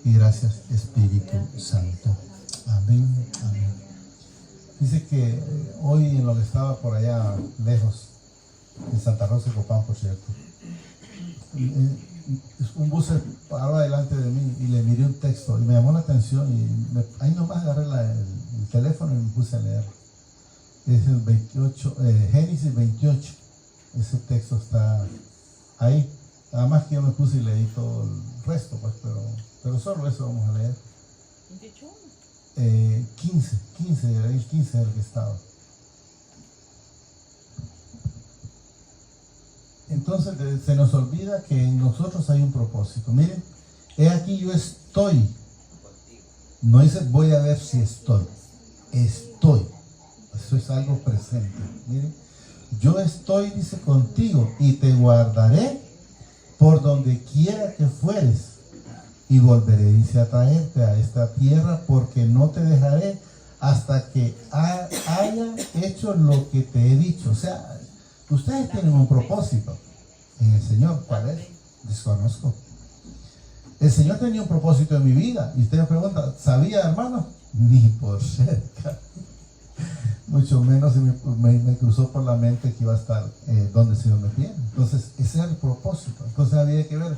y gracias Espíritu Santo. Amén, amén. Dice que hoy en lo que estaba por allá lejos, en Santa Rosa de Copán, por cierto, un bus se paró delante de mí y le miré un texto y me llamó la atención y ahí nomás agarré el teléfono y me puse a leer. Es el 28, Génesis 28. Ese texto está ahí. Además que yo me puse y leí todo el resto, pues, pero solo eso vamos a leer. 15 es el que estaba. Entonces se nos olvida que en nosotros hay un propósito. Miren, he aquí yo estoy. No dice voy a ver si estoy. Estoy. Eso es algo presente. Miren, yo estoy, dice, contigo y te guardaré por donde quiera que fueres. Y volveré, dice, a traerte a esta tierra, porque no te dejaré hasta que haya hecho lo que te he dicho. O sea, ustedes tienen un propósito en el Señor. ¿Cuál es? Desconozco. El Señor tenía un propósito en mi vida. Y usted me pregunta, ¿sabía, hermano? Ni por cerca. Mucho menos me cruzó por la mente que iba a estar donde el Señor me tiene. Entonces, ese era el propósito. Entonces había que ver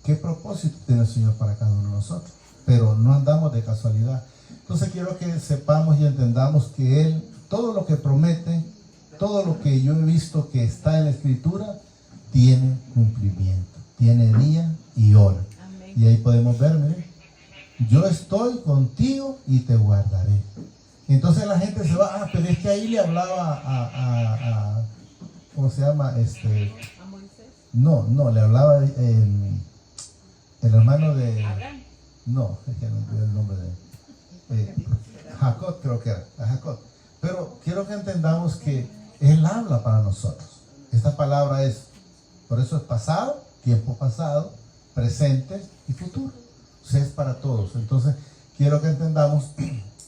qué propósito tiene el Señor para cada uno de nosotros. Pero no andamos de casualidad. Entonces quiero que sepamos y entendamos que Él, todo lo que promete, todo lo que yo he visto que está en la Escritura, tiene cumplimiento. Tiene día y hora. Amén. Y ahí podemos ver, miren, yo estoy contigo y te guardaré. Entonces la gente se va, pero es que ahí le hablaba a ¿cómo se llama? ¿A Moisés? No, le hablaba el hermano de... No, es que no me olvidé el nombre de... Jacob, creo que era, a Jacob. Pero quiero que entendamos que Él habla para nosotros. Esta palabra es, por eso es pasado, tiempo pasado, presente y futuro. O sea, es para todos. Entonces, quiero que entendamos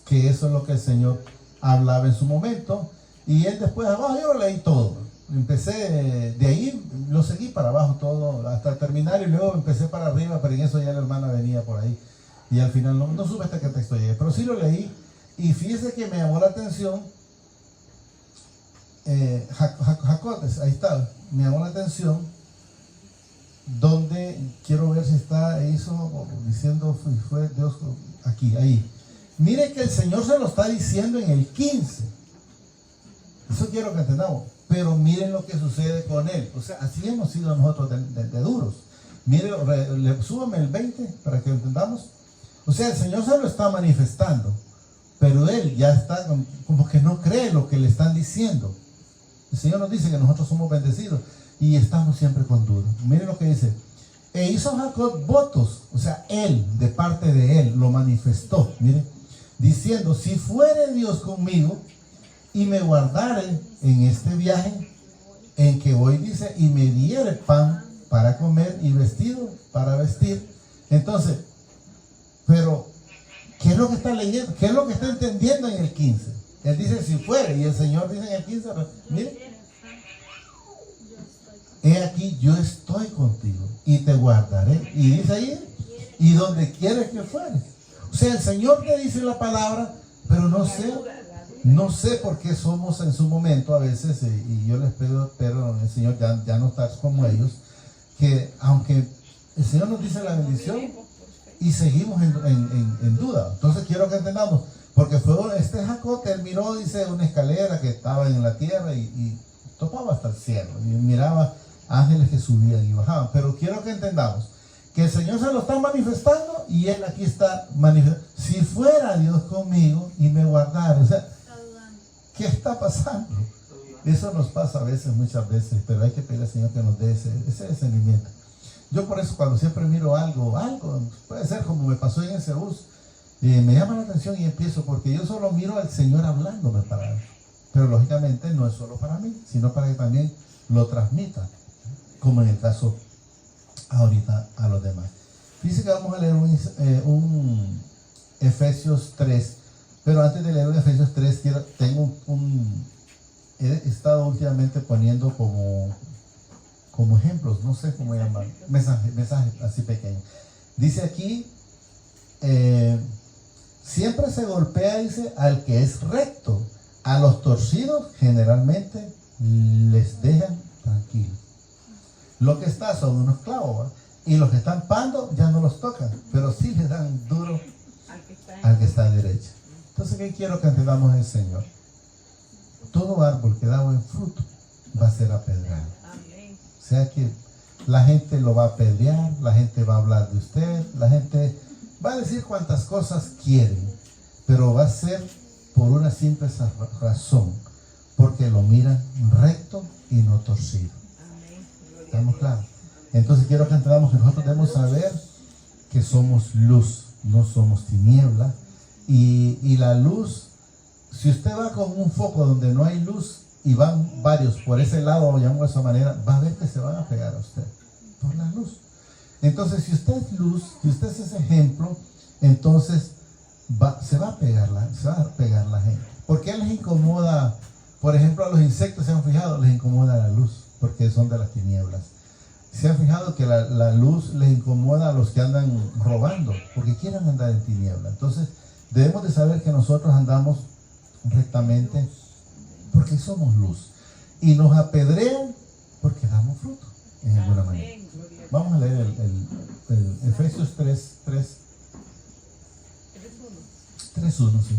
que eso es lo que el Señor hablaba en su momento. Y Él después abajo, yo leí todo. Empecé de ahí, lo seguí para abajo todo, hasta terminar, y luego empecé para arriba, pero en eso ya la hermana venía por ahí. Y al final no supe hasta qué texto llegué, pero sí lo leí. Y fíjese que me llamó la atención, Jacob, ahí está, me llamó la atención, donde quiero ver si está, diciendo, fue Dios, aquí, ahí. Mire que el Señor se lo está diciendo en el 15. Eso quiero que entendamos. Pero miren lo que sucede con Él. O sea, así hemos sido nosotros de duros. Miren, súbame el 20 para que lo entendamos. O sea, el Señor se lo está manifestando, pero Él ya está como que no cree lo que le están diciendo. El Señor nos dice que nosotros somos bendecidos y estamos siempre con dudas. Miren lo que dice. E hizo Jacob votos, o sea, Él, de parte de Él, lo manifestó. Miren, diciendo, si fuere Dios conmigo y me guardare en este viaje en que voy, dice, y me diere pan para comer y vestido para vestir. Entonces, pero, ¿qué es lo que está leyendo? ¿Qué es lo que está entendiendo en el 15? Él dice, si fuere, y el Señor dice en el 15, mire, he aquí, yo estoy contigo y te guardaré. Y dice ahí, y donde quieres que fueres. O sea, el Señor te dice la palabra, pero no sé por qué somos en su momento a veces, y yo les espero el Señor ya no estar como ellos, que aunque el Señor nos dice la bendición y seguimos en duda. Entonces quiero que entendamos, porque este Jacob, él miró, dice, una escalera que estaba en la tierra y topaba hasta el cielo, y miraba ángeles que subían y bajaban. Pero quiero que entendamos que el Señor se lo está manifestando y Él aquí está manifestando. Si fuera Dios conmigo y me guardara, o sea, ¿qué está pasando? Eso nos pasa a veces, muchas veces, pero hay que pedir al Señor que nos dé ese discernimiento. Yo por eso cuando siempre miro algo, puede ser como me pasó en ese bus, me llama la atención y empiezo, porque yo solo miro al Señor hablándome para él. Pero lógicamente no es solo para mí, sino para que también lo transmita, como en el caso ahorita a los demás. Dice que vamos a leer un Efesios 3, pero antes de leer un Efesios 3, he estado últimamente poniendo como ejemplos, no sé cómo llamar, mensajes así pequeños. Dice aquí siempre se golpea, dice, al que es recto. A los torcidos generalmente les dejan tranquilos. Los que están son unos clavos, ¿va? Y los que están pando ya no los tocan, pero sí les dan duro al que está a derecha. Entonces, ¿qué quiero que entendamos el Señor? Todo árbol que da buen fruto va a ser apedreado. O sea que la gente lo va a apedrear, la gente va a hablar de usted, la gente va a decir cuantas cosas quieren, pero va a ser por una simple razón, porque lo miran recto y no torcido. ¿Estamos claros? Entonces quiero que entendamos que nosotros debemos saber que somos luz, no somos tiniebla. Y la luz, si usted va con un foco donde no hay luz y van varios por ese lado, o llamo de esa manera, va a ver que se van a pegar a usted por la luz. Entonces, si usted es luz, si usted es ese ejemplo, entonces se va a pegar la gente. ¿Por qué les incomoda? Por ejemplo, a los insectos, ¿se han fijado? Les incomoda la luz, porque son de las tinieblas. ¿Se han fijado que la luz les incomoda a los que andan robando? Porque quieren andar en tiniebla. Entonces, debemos de saber que nosotros andamos rectamente porque somos luz. Y nos apedrean porque damos fruto, en alguna manera. Vamos a leer el Efesios 3:1, sí.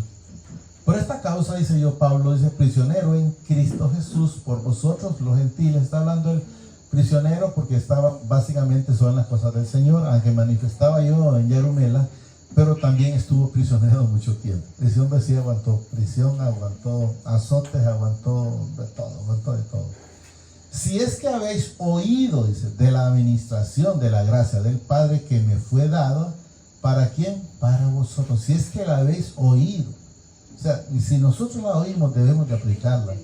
Por esta causa, dice yo, Pablo, dice, prisionero en Cristo Jesús, por vosotros los gentiles. Está hablando el prisionero porque estaba, básicamente son las cosas del Señor, aunque manifestaba yo en Yerumela, pero también estuvo prisionero mucho tiempo. Ese hombre sí aguantó prisión, aguantó azotes, aguantó de todo. Si es que habéis oído, dice, de la administración de la gracia del Padre que me fue dado, ¿para quién? Para vosotros. Si es que la habéis oído. O sea, y si nosotros la oímos, debemos de aplicarla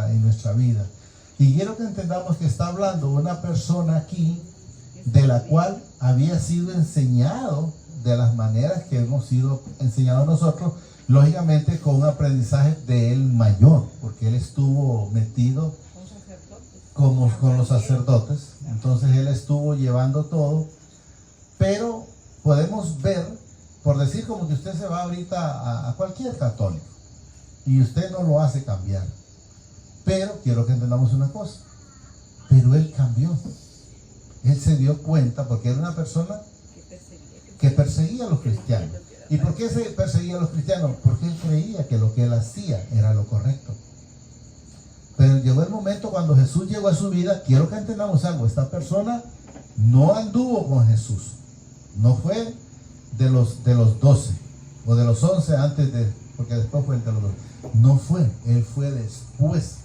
en nuestra vida. Y quiero que entendamos que está hablando una persona aquí de la cual había sido enseñado de las maneras que hemos sido enseñados nosotros, lógicamente con un aprendizaje de él mayor, porque él estuvo metido con los sacerdotes, entonces él estuvo llevando todo, pero podemos ver, por decir como que usted se va ahorita a cualquier católico y usted no lo hace cambiar, pero quiero que entendamos una cosa, pero él cambió. Él se dio cuenta porque era una persona que perseguía a los cristianos. ¿Y por qué se perseguía a los cristianos? Porque él creía que lo que él hacía era lo correcto. Pero llegó el momento cuando Jesús llegó a su vida, quiero que entendamos algo, esta persona no anduvo con Jesús, no fue de los 12 o de los 11 antes de, porque después fue el de los 12. No fue, él fue después.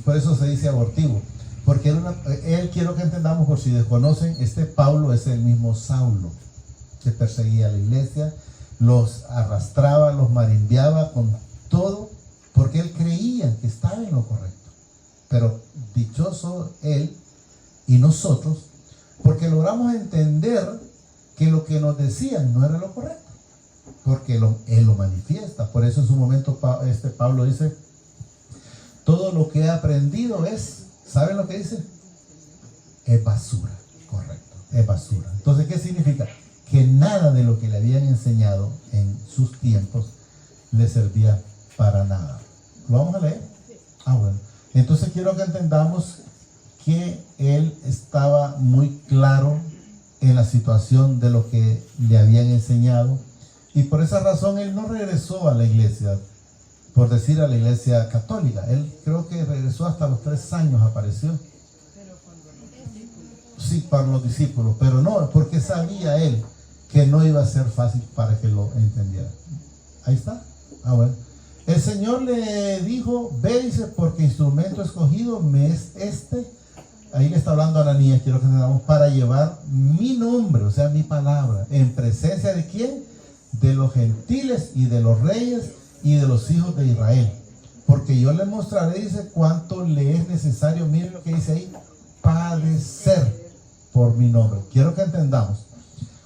Por eso se dice abortivo. Porque él, quiero que entendamos, por si desconocen, este Pablo es el mismo Saulo que perseguía a la iglesia, los arrastraba, los marimbiaba con todo, porque él creía que estaba en lo correcto. Pero dichoso él y nosotros, porque logramos entender que lo que nos decían no era lo correcto, porque él lo manifiesta. Por eso en su momento Pablo dice, todo lo que he aprendido es, ¿saben lo que dice? Es basura, correcto, es basura. Entonces, ¿qué significa? Que nada de lo que le habían enseñado en sus tiempos le servía para nada. ¿Lo vamos a leer? Bueno. Entonces quiero que entendamos que él estaba muy claro en la situación de lo que le habían enseñado, y por esa razón él no regresó a la iglesia, por decir a la iglesia católica. Él creo que regresó hasta los 3 años, apareció. Sí, para los discípulos, pero no, porque sabía él que no iba a ser fácil para que lo entendiera. Ahí está. Bueno. El Señor le dijo, ve, dice, porque instrumento escogido me es este. Ahí le está hablando a Ananías, quiero que entendamos, para llevar mi nombre, o sea, mi palabra, en presencia de ¿quién? De los gentiles y de los reyes y de los hijos de Israel, porque yo le mostraré, dice, cuánto le es necesario. Miren lo que dice ahí, padecer por mi nombre. Quiero que entendamos,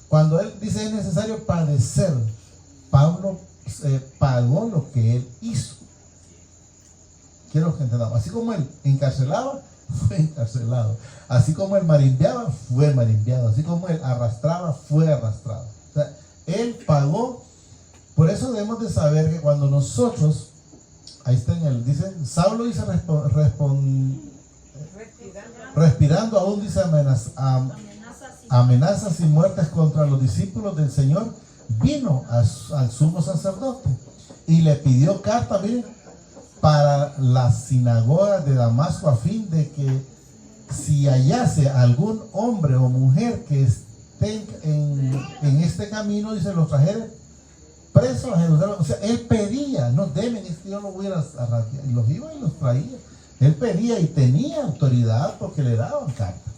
cuando él dice es necesario padecer, Pablo pagó lo que él hizo. Quiero que entendamos, así como él encarcelaba, fue encarcelado. Así como él marimbeaba, fue marimbeado. Así como él arrastraba, fue arrastrado. O sea, él pagó. Por eso debemos de saber que cuando nosotros, ahí está en el, dice, Saulo dice respirando aún, dice amenazas y muertes contra los discípulos del Señor, vino al sumo sacerdote y le pidió carta, miren, para las sinagogas de Damasco, a fin de que si hallase algún hombre o mujer que esté en este camino, dice, los trajere presos a Jerusalén. O sea, él pedía, no deben, es que yo lo voy a arrancar, y los iba y los traía. Él pedía y tenía autoridad porque le daban carta.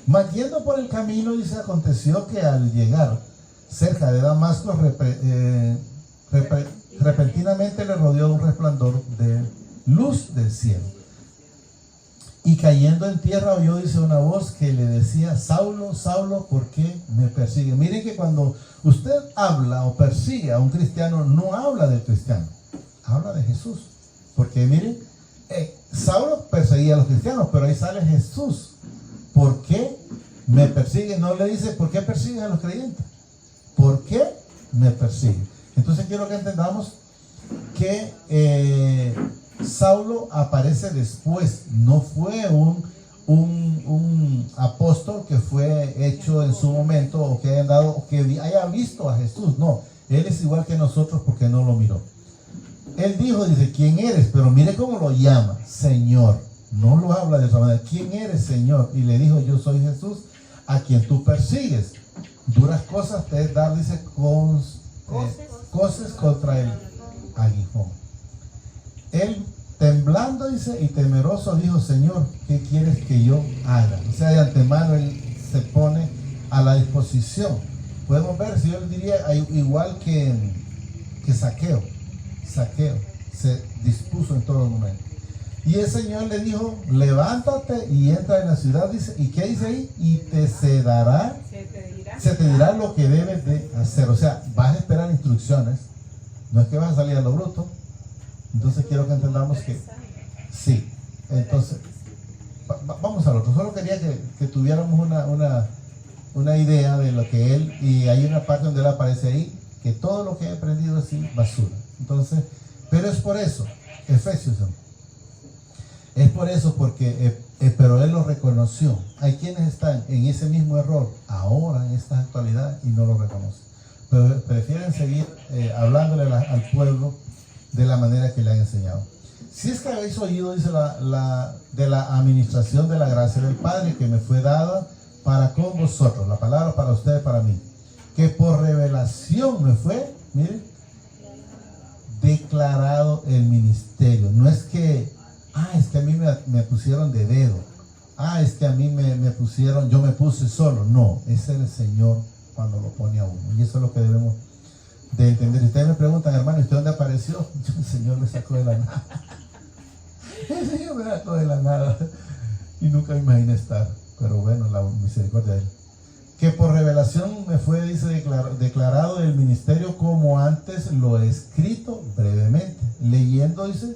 Mas yendo por el camino, dice, aconteció que al llegar cerca de Damasco, repentinamente le rodeó un resplandor de luz del cielo. Y cayendo en tierra oyó, dice, una voz que le decía, Saulo, Saulo, ¿por qué me persigue? Miren que cuando usted habla o persigue a un cristiano, no habla del cristiano, habla de Jesús. Porque miren, Saulo perseguía a los cristianos, pero ahí sale Jesús. ¿Por qué me persigue? No le dice, ¿por qué persigue a los creyentes? ¿Por qué me persigue? Entonces quiero que entendamos que Saulo aparece después, no fue un apóstol que fue hecho en su momento o que haya dado, o que haya visto a Jesús. No, él es igual que nosotros porque no lo miró. Él dijo, dice, ¿quién eres? Pero mire cómo lo llama, Señor. No lo habla de esa manera. ¿Quién eres, Señor? Y le dijo, yo soy Jesús, a quien tú persigues. Duras cosas te es dar, dice, coces contra el aguijón. Él, temblando, dice, y temeroso, dijo, Señor, ¿qué quieres que yo haga? O sea, de antemano él se pone a la disposición. Podemos ver, si yo le diría, igual que Saqueo se dispuso en todo momento. Y el Señor le dijo, levántate y entra en la ciudad, dice, ¿y qué dice ahí? Y se te dirá lo que debes de hacer. O sea, vas a esperar instrucciones, no es que vas a salir a lo bruto. Entonces quiero que entendamos que sí. Entonces vamos al otro. Solo quería que tuviéramos una idea de lo que él, y hay una parte donde él aparece ahí, que todo lo que he aprendido es basura. Entonces, pero es por eso, Efesios, es por eso, porque pero él lo reconoció. Hay quienes están en ese mismo error ahora, en esta actualidad, y no lo reconocen, pero prefieren seguir hablándole al pueblo de la manera que le han enseñado. Si es que habéis oído, dice, de la administración de la gracia del Padre que me fue dada para con vosotros, la palabra para ustedes, para mí, que por revelación me fue, miren, declarado el ministerio. No es que, es que a mí me pusieron de dedo, es que a mí me pusieron, yo me puse solo. No, es el Señor cuando lo pone a uno, y eso es lo que debemos de entender. Si ustedes me preguntan, hermano, ¿y usted dónde apareció? El Señor me sacó de la nada. El Señor me sacó de la nada y nunca me imaginé estar, pero bueno, la misericordia de él. Que por revelación me fue, dice, declarado el ministerio, como antes lo he escrito brevemente, leyendo, dice,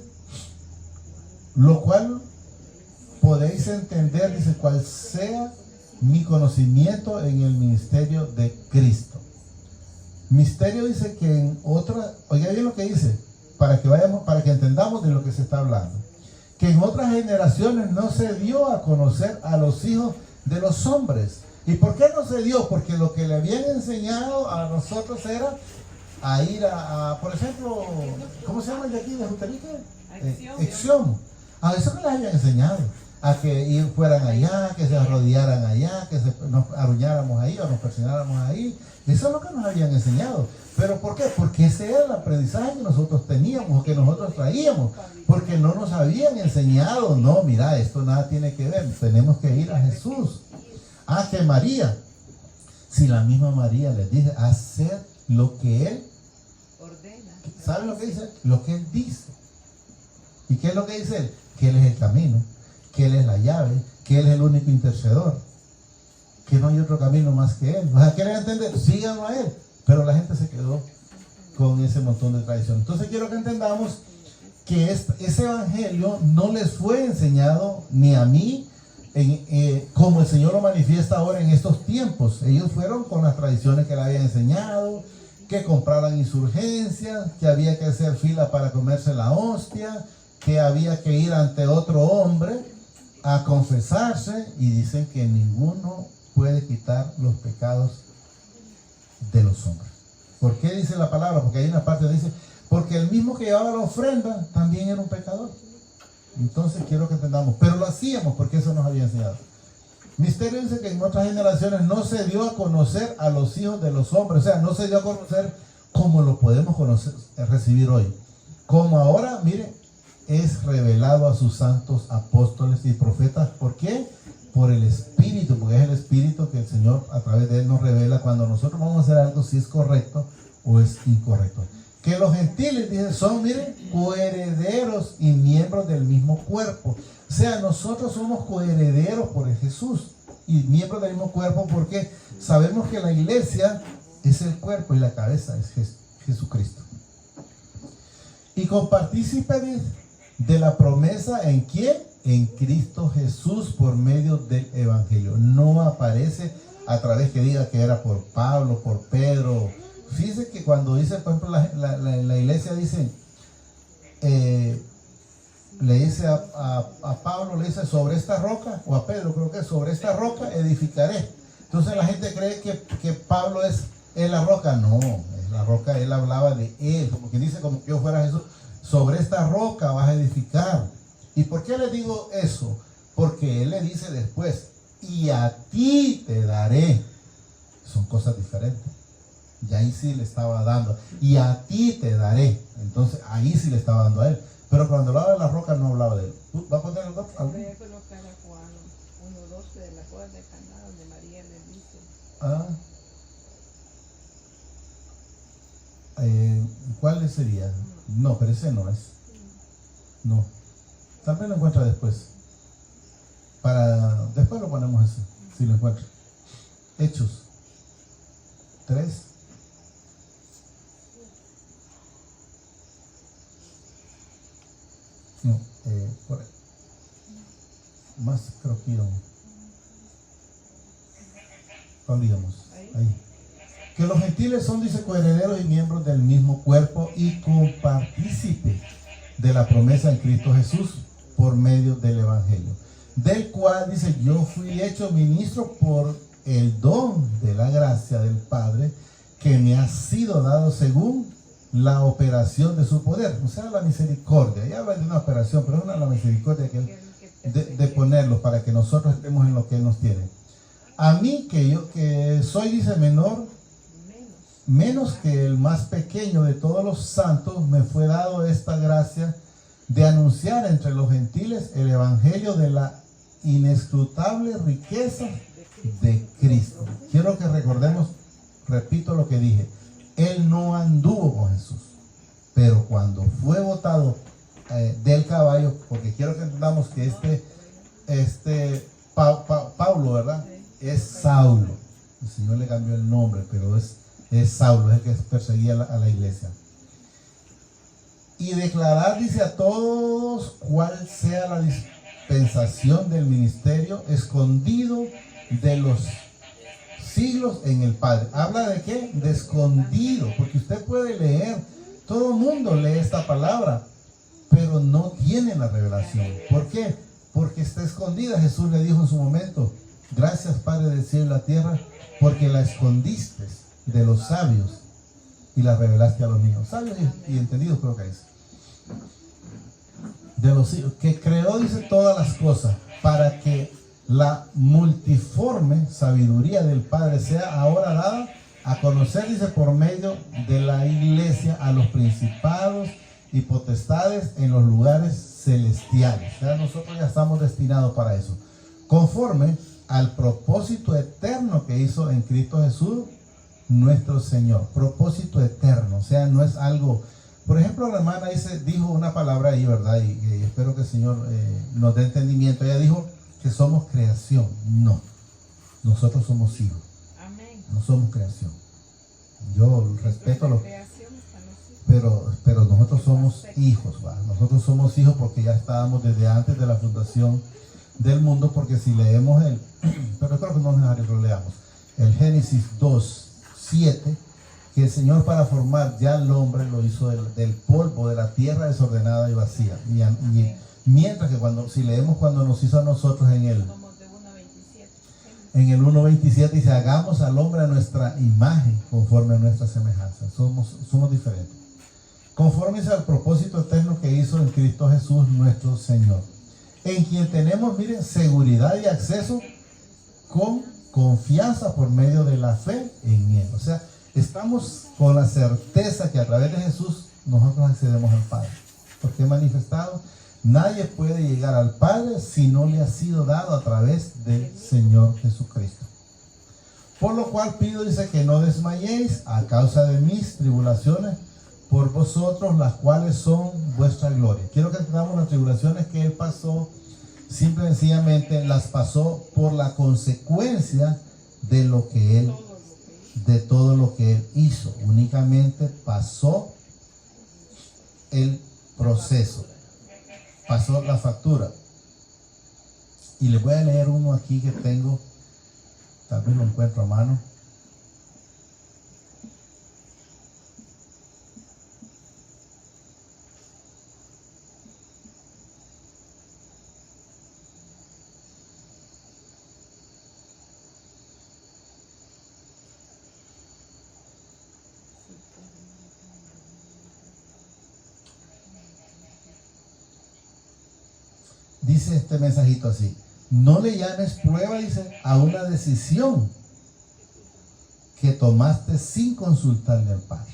lo cual podéis entender, dice, cuál sea mi conocimiento en el ministerio de Cristo. Misterio, dice, que en otra, oiga bien lo que dice, para que entendamos de lo que se está hablando, que en otras generaciones no se dio a conocer a los hijos de los hombres. ¿Y por qué no se dio? Porque lo que le habían enseñado a nosotros era a ir por ejemplo, ¿cómo se llama el de aquí, de Jutelica? Acción. A eso que les habían enseñado, a que fueran allá, que se arrodillaran allá, que nos arrulláramos ahí o nos presionáramos ahí. Eso es lo que nos habían enseñado. ¿Pero por qué? Porque ese era el aprendizaje que nosotros teníamos o que nosotros traíamos. Porque no nos habían enseñado, no, mira, esto nada tiene que ver, tenemos que ir a Jesús. Que María, si la misma María les dice, hacer lo que Él ordena. ¿Saben lo que dice? Lo que Él dice. ¿Y qué es lo que dice Él? Que Él es el camino, que Él es la llave, que Él es el único intercedor, que no hay otro camino más que Él. O sea, ¿quieren entender? Síganlo a Él. Pero la gente se quedó con ese montón de tradición. Entonces quiero que entendamos que ese evangelio no les fue enseñado ni a mí, como el Señor lo manifiesta ahora en estos tiempos. Ellos fueron con las tradiciones que le habían enseñado, que compraran insurgencias, que había que hacer fila para comerse la hostia, que había que ir ante otro hombre a confesarse, y dicen que ninguno puede quitar los pecados de los hombres. ¿Por qué dice la palabra? Porque hay una parte que dice, porque el mismo que llevaba la ofrenda también era un pecador. Entonces quiero que entendamos, pero lo hacíamos porque eso nos había enseñado. Misterio dice que en otras generaciones no se dio a conocer a los hijos de los hombres, o sea, no se dio a conocer como lo podemos conocer, recibir hoy. Como ahora, mire, es revelado a sus santos apóstoles y profetas. ¿Por qué? Por el Espíritu, porque es el Espíritu que el Señor a través de él nos revela cuando nosotros vamos a hacer algo, si es correcto o es incorrecto. Que los gentiles, dicen, son, miren, coherederos y miembros del mismo cuerpo. O sea, nosotros somos coherederos por Jesús y miembros del mismo cuerpo, porque sabemos que la iglesia es el cuerpo y la cabeza es Jesucristo. Y compartícipe de la promesa, ¿en quién? En Cristo Jesús, por medio del Evangelio. No aparece a través que diga que era por Pablo, por Pedro. Fíjense que cuando dice, por ejemplo, la iglesia dice, le dice a Pablo, le dice sobre esta roca, o a Pedro creo que sobre esta roca edificaré. Entonces la gente cree que Pablo es la roca. No, es la roca, él hablaba de él, como que dice, como que yo fuera Jesús. Sobre esta roca vas a edificar. ¿Y por qué le digo eso? Porque él le dice después, y a ti te daré. Son cosas diferentes. Y ahí sí le estaba dando, y a ti te daré. Entonces ahí sí le estaba dando a él. Pero cuando hablaba de la roca no hablaba de él. ¿Va a poner el otro? Voy a colocar a Juan 1:12 de las bodas de Caná, donde María le dice. ¿Cuál sería? No, pero ese no es. No. Tal vez lo encuentra después. Después lo ponemos ese, si lo encuentra. Hechos 3. No, por ahí. Más creo que íbamos. ¿Cuándo íbamos? Ahí. Que los gentiles son, dice, coherederos y miembros del mismo cuerpo y compartícipes de la promesa en Cristo Jesús por medio del Evangelio, del cual, dice, yo fui hecho ministro por el don de la gracia del Padre que me ha sido dado según la operación de su poder, o sea, la misericordia. Ya habla de una operación, pero es la misericordia de ponerlos para que nosotros estemos en lo que Él nos tiene. A mí, que soy, dice, menos que el más pequeño de todos los santos, me fue dado esta gracia de anunciar entre los gentiles el evangelio de la inescrutable riqueza de Cristo. Quiero que recordemos, repito lo que dije, Él no anduvo con Jesús, pero cuando fue botado del caballo, porque quiero que entendamos que Pablo, ¿verdad? Es Saulo. El Señor le cambió el nombre, pero es Saulo, es el que perseguía a la iglesia. Y declarar, dice, a todos cuál sea la dispensación del ministerio escondido de los siglos en el Padre. ¿Habla de qué? De escondido, porque usted puede leer, todo el mundo lee esta palabra, pero no tiene la revelación. ¿Por qué? Porque está escondida. Jesús le dijo en su momento, gracias Padre del cielo y la tierra, porque la escondiste de los sabios y la revelaste a los niños. Sabios y entendidos creo que es. De los que creó, dice, todas las cosas, para que la multiforme sabiduría del Padre sea ahora dada a conocer, dice, por medio de la iglesia a los principados y potestades en los lugares celestiales. O sea, nosotros ya estamos destinados para eso, conforme al propósito eterno que hizo en Cristo Jesús nuestro Señor. Propósito eterno, o sea, no es algo. Por ejemplo, la hermana dijo una palabra ahí, ¿verdad? Y espero que el Señor nos dé entendimiento. Ella dijo que somos creación. No, nosotros somos hijos. Amén. No somos creación. Yo respeto a los, pero nosotros somos hijos, ¿va? Nosotros somos hijos porque ya estábamos desde antes de la fundación del mundo, porque si leemos pero creo que no es necesario que lo leamos, el Génesis 2:7, que el Señor para formar ya al hombre lo hizo del polvo de la tierra desordenada y vacía. Y mientras que si leemos cuando nos hizo a nosotros en el 1:27 dice, hagamos al hombre a nuestra imagen, conforme a nuestra semejanza. Somos diferentes. Conforme al propósito eterno que hizo en Cristo Jesús nuestro Señor, en quien tenemos, miren, seguridad y acceso con confianza por medio de la fe en Él. O sea, estamos con la certeza que a través de Jesús nosotros accedemos al Padre. Porque he manifestado, nadie puede llegar al Padre si no le ha sido dado a través del Señor Jesucristo. Por lo cual pido, dice, que no desmayéis a causa de mis tribulaciones por vosotros, las cuales son vuestra gloria. Quiero que entendamos las tribulaciones que Él pasó, simple y sencillamente las pasó por la consecuencia de todo lo que Él hizo. Únicamente pasó el proceso, pasó la factura. Y les voy a leer uno aquí que tengo, tal vez lo encuentro a mano. Dice este mensajito así: no le llames prueba, dice, a una decisión que tomaste sin consultarle al Padre.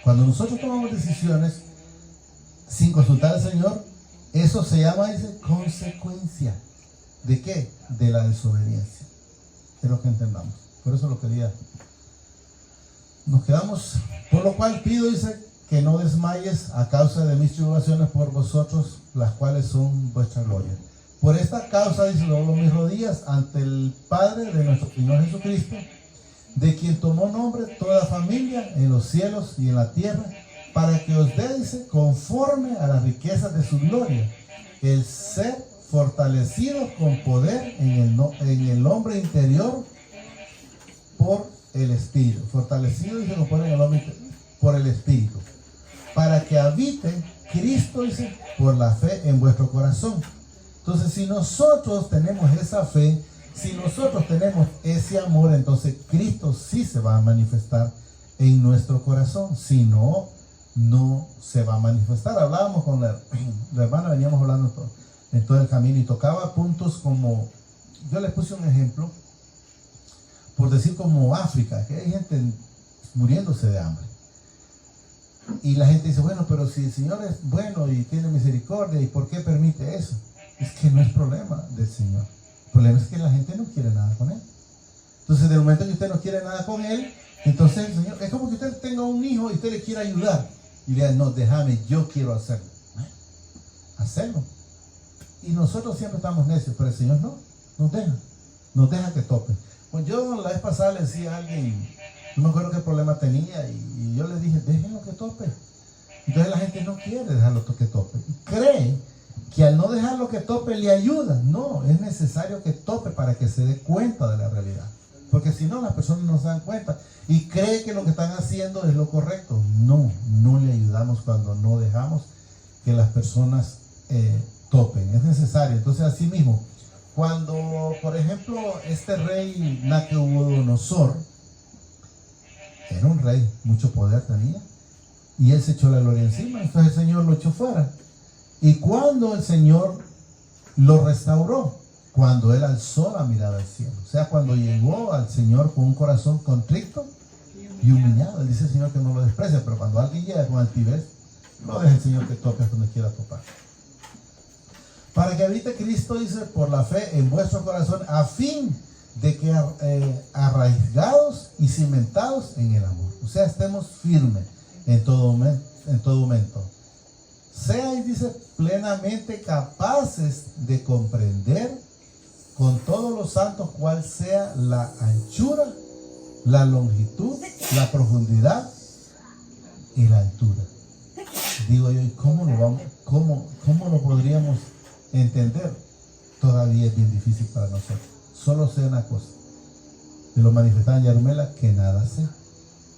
Cuando nosotros tomamos decisiones sin consultar al Señor, eso se llama, dice, consecuencia. ¿De qué? De la desobediencia. Quiero que entendamos. Por eso lo quería. Nos quedamos. Por lo cual pido, dice, que no desmayes a causa de mis tribulaciones por vosotros, las cuales son vuestra gloria. Por esta causa, dice, doblo mis rodillas ante el Padre de nuestro Señor Jesucristo, de quien tomó nombre toda familia en los cielos y en la tierra, para que os dé, dice, conforme a las riquezas de su gloria, el ser fortalecidos con poder en el hombre interior por el Espíritu. Fortalecido, dice, con poder en el hombre interior por el Espíritu, para que habite Cristo, dice, por la fe en vuestro corazón. Entonces, si nosotros tenemos esa fe, si nosotros tenemos ese amor, entonces Cristo sí se va a manifestar en nuestro corazón. Si no, no se va a manifestar. Hablábamos con la hermana, veníamos hablando en todo el camino y tocaba puntos como, yo les puse un ejemplo, por decir como África, que hay gente muriéndose de hambre. Y la gente dice, bueno, pero si el Señor es bueno y tiene misericordia, ¿y por qué permite eso? Es que no es problema del Señor. El problema es que la gente no quiere nada con Él. Entonces, del momento que usted no quiere nada con Él, entonces el Señor, es como que usted tenga un hijo y usted le quiera ayudar. Y le diga, no, déjame, yo quiero hacerlo. Hacerlo. Y nosotros siempre estamos necios, pero el Señor no, nos deja que tope. Pues yo la vez pasada le decía a alguien, no me acuerdo qué problema tenía, y yo le dije, déjenlo que tope. Entonces la gente no quiere dejarlo que tope. Y cree que al no dejarlo que tope le ayuda. No, es necesario que tope para que se dé cuenta de la realidad. Porque si no, las personas no se dan cuenta y cree que lo que están haciendo es lo correcto. No le ayudamos cuando no dejamos que las personas topen. Es necesario. Entonces, así mismo, cuando, por ejemplo, este rey Nabucodonosor era un rey, mucho poder tenía, y él se echó la gloria encima, entonces el Señor lo echó fuera. Y cuando el Señor lo restauró, cuando él alzó la mirada al cielo, o sea, cuando llegó al Señor con un corazón contrito y humillado. Él dice el Señor que no lo desprecia, pero cuando alguien llega con altivez, no deja el Señor que toque donde quiera topar. Para que habite Cristo, dice, por la fe en vuestro corazón, a fin de que arraigados y cimentados en el amor. O sea, estemos firmes en todo momento. Seáis, dice, plenamente capaces de comprender con todos los santos cuál sea la anchura, la longitud, la profundidad y la altura. Digo yo, ¿y cómo lo podríamos entender? todavía es bien difícil para nosotros. Solo sé una cosa, de lo manifestado en Yarumela, que nada sé.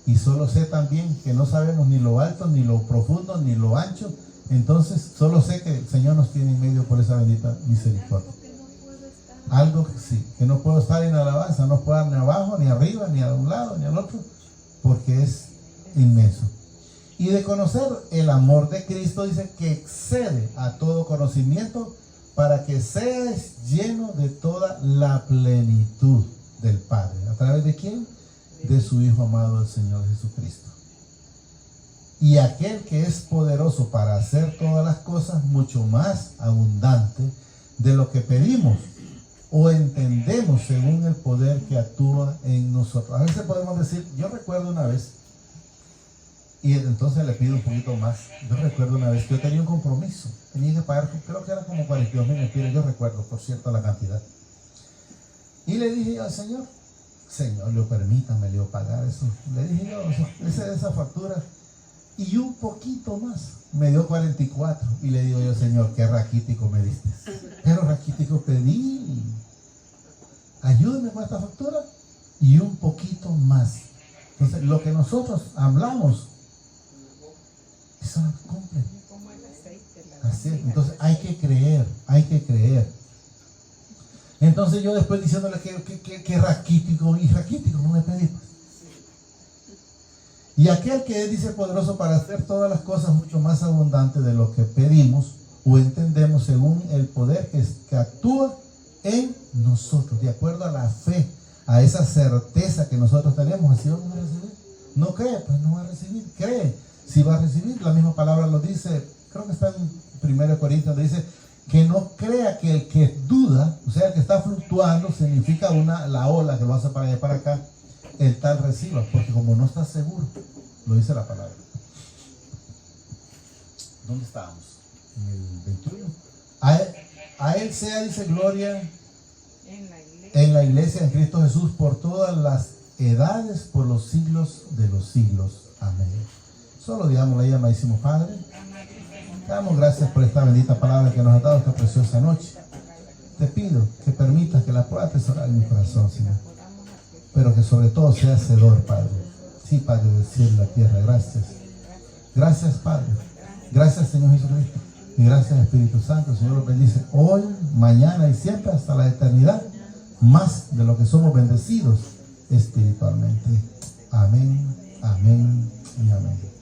Y solo sé también que no sabemos ni lo alto, ni lo profundo, ni lo ancho. Entonces solo sé que el Señor nos tiene en medio por esa bendita misericordia. Algo que sí, que no puedo estar en alabanza, no puedo estar ni abajo, ni arriba, ni a un lado, ni al otro, porque es inmenso. Y de conocer el amor de Cristo, dice que excede a todo conocimiento, para que seas lleno de toda la plenitud del Padre. ¿A través de quién? De su Hijo amado, el Señor Jesucristo. Y aquel que es poderoso para hacer todas las cosas mucho más abundante de lo que pedimos o entendemos, según el poder que actúa en nosotros. A veces podemos decir, yo recuerdo una vez, y entonces le pido un poquito más. Yo recuerdo una vez que yo tenía un compromiso, tenía que pagar, creo que era como 42,000 lempiras, yo recuerdo, por cierto, la cantidad. Y le dije yo al Señor, Señor, permítame yo pagar eso. Le dije yo, esa factura, y un poquito más, me dio 44. Y le digo yo, Señor, qué raquítico me diste. Pero raquítico pedí, ayúdame con esta factura, y un poquito más. Entonces, lo que nosotros hablamos, eso no cumple. Así es. Entonces hay que creer, hay que creer. Entonces yo después diciéndole que raquítico, y raquítico no me pedí. Y aquel que es, dice, poderoso para hacer todas las cosas mucho más abundantes de lo que pedimos o entendemos, según el poder que actúa en nosotros, de acuerdo a la fe, a esa certeza que nosotros tenemos. Así vamos a recibir. No cree, pues no va a recibir. Cree, si va a recibir. La misma palabra lo dice, creo que está en 1 Corintios, donde dice que no crea que el que duda, o sea, el que está fluctuando, significa la ola que va a hacer para allá y para acá, el tal reciba, porque como no está seguro, lo dice la palabra. ¿Dónde estábamos? En el 21. A él sea, dice, gloria en la iglesia de Cristo Jesús por todas las edades, por los siglos de los siglos. Amén. Solo digamos ahí, amadísimo Padre, te damos gracias por esta bendita palabra que nos ha dado esta preciosa noche. Te pido que permitas que la pueda atesorar en mi corazón, Señor, pero que sobre todo sea hacedor, Padre. Sí, Padre del cielo y la tierra, gracias. Gracias, Padre. Gracias, Señor Jesucristo. Y gracias, Espíritu Santo. El Señor los bendice hoy, mañana y siempre hasta la eternidad, más de lo que somos bendecidos espiritualmente. Amén, amén y amén.